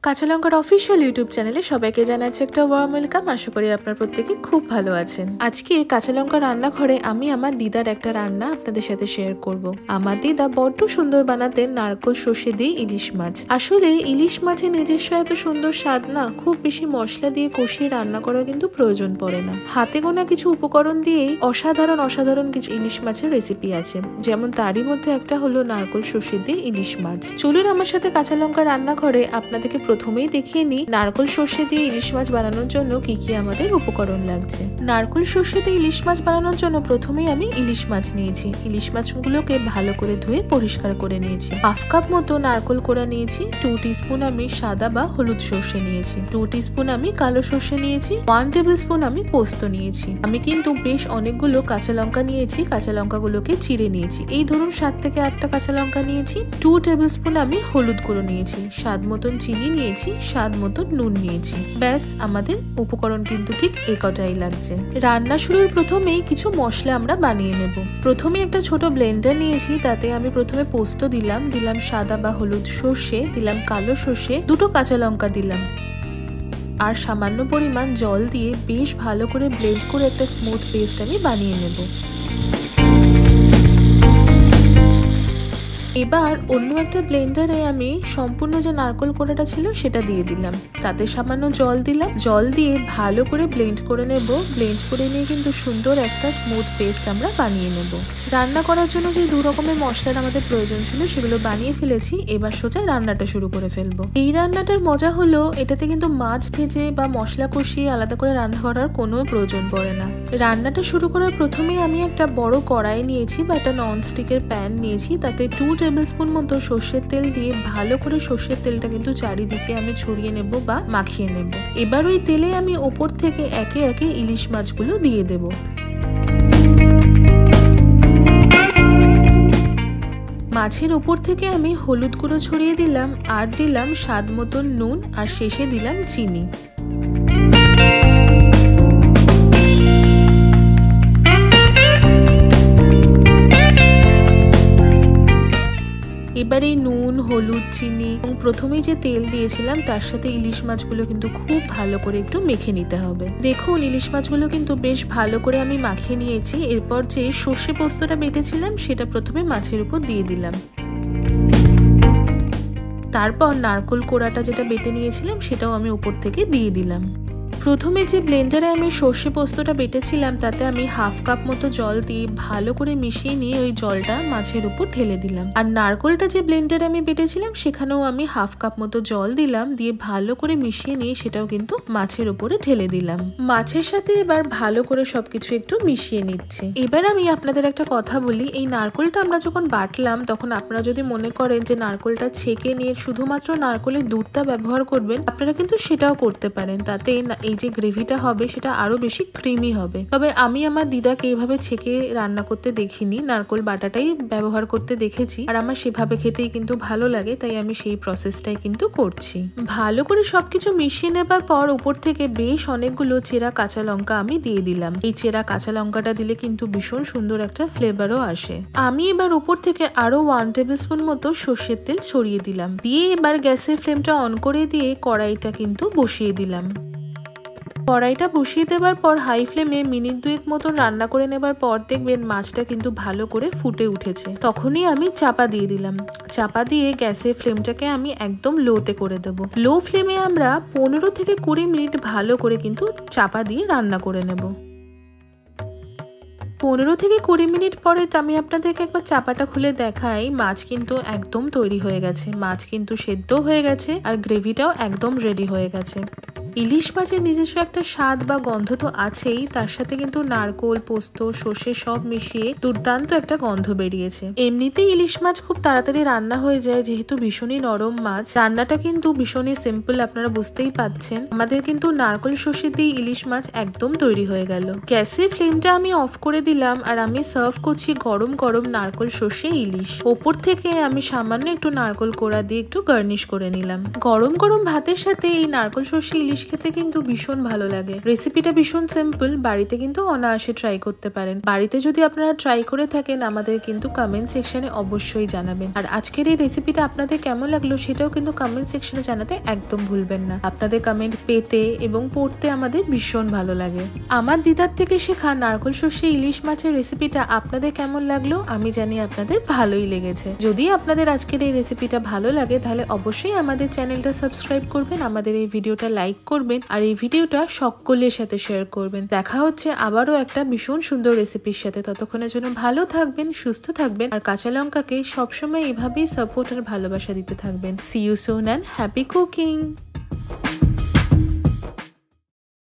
কাঁচা লঙ্কার official YouTube চ্যানেলে সবাইকে জানাচ্ছি একটা ওয়ার্ম ওয়েলকাম। আশা করি আপনার প্রত্যেকে খুব ভালো আছেন। আজকে কাঁচা লঙ্কা রান্নাঘরে আমি আমার দিদার একটা রান্না আপনাদের সাথে শেয়ার করব। আমার দিদা বড্ড সুন্দর বানাতেন নারকেল সর্ষে দিয়ে ইলিশ মাছ। আসলে ইলিশ মাছের নিজস্ব এত সুন্দর স্বাদ না, খুব বেশি মশলা দিয়ে কষিয়ে রান্না করা কিন্তু প্রয়োজন পড়ে না। হাতে গোনা কিছু উপকরণ দিয়েই অসাধারণ কিছু ইলিশ মাছের রেসিপি আছে, যেমন তারই মধ্যে একটা হলো নারকেল সর্ষে দিয়ে ইলিশ মাছ। চলুন আমার সাথে কাঁচা লঙ্কা রান্নাঘরে আপনাদেরকে প্রথমেই দেখিয়ে নিই নারকেল সর্ষে দিয়ে ইলিশ মাছ বানানোর জন্য কি কি আমাদের উপকরণ লাগছে। নারকেল সর্ষে দিয়ে ইলিশ মাছ বানানোর জন্য প্রথমেই আমি ইলিশ মাছ নিয়েছি। ইলিশ মাছগুলোকে ভালো করে ধুয়ে পরিষ্কার করে নিয়েছি। হাফ কাপ মতো নারকেল কোড়া নিয়েছি। 2 টিস্পুন আমি সাদা বা হলুদ সর্ষে নিয়েছি। 2 টিস্পুন আমি কালো সর্ষে নিয়েছি। 1 টেবিল স্পুন আমি পোস্ত নিয়েছি। আমি কিন্তু বেশ অনেকগুলো কাঁচা লঙ্কা নিয়েছি। কাঁচা লঙ্কাগুলোকে চিড়ে নিয়েছি। এই ধরুন 7 থেকে 8টা কাঁচা লঙ্কা নিয়েছি। 2 টেবিল স্পুন আমি হলুদ গুঁড়ো নিয়েছি। স্বাদ মতন চিনি নিয়েছি। স্বাদ মতন নুন নিয়েছি। ব্যাস, আমাদের উপকরণ কিন্তু ঠিক এই কটাই লাগছে। রান্না শুরুর প্রথমেই কিছু মশলা আমরা বানিয়ে নেব। প্রথমে একটা ছোট ব্লেন্ডার নিয়েছি। তাতে আমি প্রথমে পোস্ত দিলাম সাদা বা হলুদ সর্ষে, দিলাম কালো সর্ষে, 2টো কাঁচা লঙ্কা দিলাম আর সামান্য পরিমাণ জল দিয়ে বেশ ভালো করে ব্লেন্ড করে একটা স্মুথ পেস্ট আমি বানিয়ে নেব। এবার অন্য একটা ব্লেন্ডারে আমি সম্পূর্ণ যে নারকেল কোড়াটা ছিল সেটা দিয়ে দিলাম। তাতে সামান্য জল দিলাম। জল দিয়ে ভালো করে ব্লেন্ড করে নেব। ব্লেন্ড করে নিয়ে কিন্তু সুন্দর একটা স্মুথ পেস্ট আমরা বানিয়ে নেব। রান্না করার জন্য যে 2 রকমের মশলার আমাদের প্রয়োজন ছিল সেগুলো বানিয়ে ফেলেছি। এবার সোজা রান্নাটা শুরু করে ফেলবো। এই রান্নাটার মজা হলো এটাতে কিন্তু মাছ ভেজে বা মশলা কষিয়ে আলাদা করে রান্না করার কোনো প্রয়োজন পড়ে না। রান্নাটা শুরু করার প্রথমেই আমি একটা বড় কড়াই নিয়েছি বা একটা ননস্টিকের প্যান নিয়েছি। তাতে 2 টেবিল স্পুন মতো সর্ষের তেল দিয়ে ভালো করে সর্ষের তেলটা কিন্তু চারিদিকে আমি ছড়িয়ে নেব বা মাখিয়ে নেব। এবার ওই তেলে আমি ওপর থেকে একে একে ইলিশ মাছগুলো দিয়ে দেব। মাছের উপর থেকে আমি হলুদ গুঁড়ো ছড়িয়ে দিলাম আর দিলাম স্বাদ মতন নুন আর শেষে দিলাম চিনি। এবার এই নুন, হলুদ, চিনি এবং প্রথমেই যে তেল দিয়েছিলাম তার সাথে ইলিশ মাছগুলো কিন্তু খুব ভালো করে একটু মেখে নিতে হবে। দেখুন ইলিশ মাছগুলো কিন্তু বেশ ভালো করে আমি মাখিয়ে নিয়েছি। এরপর যে সর্ষে পোস্তটা বেটেছিলাম সেটা প্রথমে মাছের উপর দিয়ে দিলাম। তারপর নারকেল কোড়াটা যেটা বেটে নিয়েছিলাম সেটাও আমি উপর থেকে দিয়ে দিলাম। প্রথমে যে ব্লেন্ডারে আমি সর্ষে পোস্তটা বেটেছিলাম তাতে আমি হাফ কাপ মতো জল দিয়ে ভালো করে মিশিয়ে নিয়ে ওই জলটা মাছের উপর ঢেলে দিলাম। আর নারকেলটা যে ব্লেন্ডারে আমি বেটেছিলাম সেখানেও আমি হাফ কাপ মতো জল দিলাম, দিয়ে ভালো করে মিশিয়ে নিয়ে সেটাও কিন্তু মাছের উপরে ঢেলে দিলাম। মাছের সাথে এবার ভালো করে সবকিছু একটু মিশিয়ে নিচ্ছি। এবার আমি আপনাদের একটা কথা বলি, এই নারকেলটা আমরা যখন বাটলাম তখন আপনারা যদি মনে করেন যে নারকেলটা ছেঁকে নিয়ে শুধুমাত্র নারকেলের দুধটা ব্যবহার করবেন, আপনারা কিন্তু সেটাও করতে পারেন। তাতে এই যে গ্রেভিটা হবে সেটা আরো বেশি ক্রিমি হবে। তবে আমি আমার দিদাকে এইভাবে ছেঁকে রান্না করতে দেখিনি, নারকেল বাটাটাই ব্যবহার করতে দেখেছি। আর আমার সেভাবে খেতেই কিন্তু ভালো লাগে, তাই আমি সেই প্রসেসটাই কিন্তু করছি। ভালো করে সবকিছু মিশিয়ে নেবার পর উপর থেকে বেশ অনেকগুলো চেরা কাঁচা লঙ্কা আমি দিয়ে দিলাম। এই চেরা কাঁচা লঙ্কাটা দিলে কিন্তু ভীষণ সুন্দর একটা ফ্লেভারও আসে। আমি এবার উপর থেকে আরো 1 টেবিল স্পুন মতো সর্ষের তেল ছড়িয়ে দিলাম। দিয়ে এবার গ্যাসের ফ্লেমটা অন করে দিয়ে কড়াইটা কিন্তু বসিয়ে দিলাম। কড়াইটা বসিয়ে দেওয়ার পর হাই ফ্লেমে মিনিট 2 মতন রান্না করে নেবার পর দেখবেন মাছটা কিন্তু ভালো করে ফুটে উঠেছে। তখনই আমি চাপা দিয়ে দিলাম। চাপা দিয়ে গ্যাসের ফ্লেমটাকে আমি একদম লোতে করে দেব। লো ফ্লেমে আমরা 15 থেকে 20 মিনিট ভালো করে কিন্তু চাপা দিয়ে রান্না করে নেব। 15 থেকে 20 মিনিট পরে আমি আপনাদেরকে একবার চাপাটা খুলে দেখাই। মাছ কিন্তু একদম তৈরি হয়ে গেছে। মাছ কিন্তু সেদ্ধ হয়ে গেছে আর গ্রেভিটাও একদম রেডি হয়ে গেছে। ইলিশ মাছের নিজস্ব একটা স্বাদ বা গন্ধ তো আছেই, তার সাথে কিন্তু নারকেল, পোস্ত, সর্ষে সব মিশিয়ে দুর্দান্ত একটা গন্ধ বেরিয়েছে। এমনিতেই ইলিশ মাছ খুব তাড়াতাড়ি রান্না হয়ে যায় যেহেতু ভীষণই নরম মাছ। রান্নাটা কিন্তু ভীষণই সিম্পল, আপনারা বুঝতেই পাচ্ছেন। আমাদের কিন্তু নারকেল সর্ষে দিয়ে ইলিশ মাছ একদম তৈরি হয়ে গেল। গ্যাসের ফ্লেমটা আমি অফ করে দিলাম আর আমি সার্ভ করছি গরম গরম নারকেল সর্ষে ইলিশ। ওপর থেকে আমি সামান্য একটু নারকেল কোড়া দিয়ে একটু গার্নিশ করে নিলাম। গরম গরম ভাতের সাথে এই নারকেল সর্ষে ইলিশ খেতে কিন্তু ভীষণ ভালো লাগে। রেসিপিটা ভীষণ সিম্পল, বাড়িতে কিন্তু অনায়াসে ট্রাই করতে পারেন। বাড়িতে যদি আপনারা ট্রাই করে থাকেন আমাদের কিন্তু কমেন্ট সেকশনে অবশ্যই জানাবেন। আর আজকের এই রেসিপিটা আপনাদের কেমন লাগলো সেটাও কিন্তু কমেন্ট সেকশনে জানাতে একদম ভুলবেন না। আপনাদের কমেন্ট পেতে এবং পড়তে আমাদের ভীষণ ভালো লাগে। আমার দিদার থেকে শেখা নারকেল সর্ষে ইলিশ মাছের রেসিপিটা আপনাদের কেমন লাগলো আমি জানি আপনাদের ভালোই লেগেছে। যদি আপনাদের আজকের এই রেসিপিটা ভালো লাগে তাহলে অবশ্যই আমাদের চ্যানেলটা সাবস্ক্রাইব করবেন, আমাদের এই ভিডিওটা লাইক করবেন আর এই ভিডিওটা সকলের সাথে শেয়ার করবেন। দেখা হচ্ছে আবারও একটা ভীষণ সুন্দর রেসিপির সাথে। ততক্ষণের জন্য ভালো থাকবেন, সুস্থ থাকবেন আর কাঁচা লঙ্কাকে সবসময় এভাবেই সাপোর্ট আর ভালোবাসা দিতে থাকবেন। See you soon and happy cooking.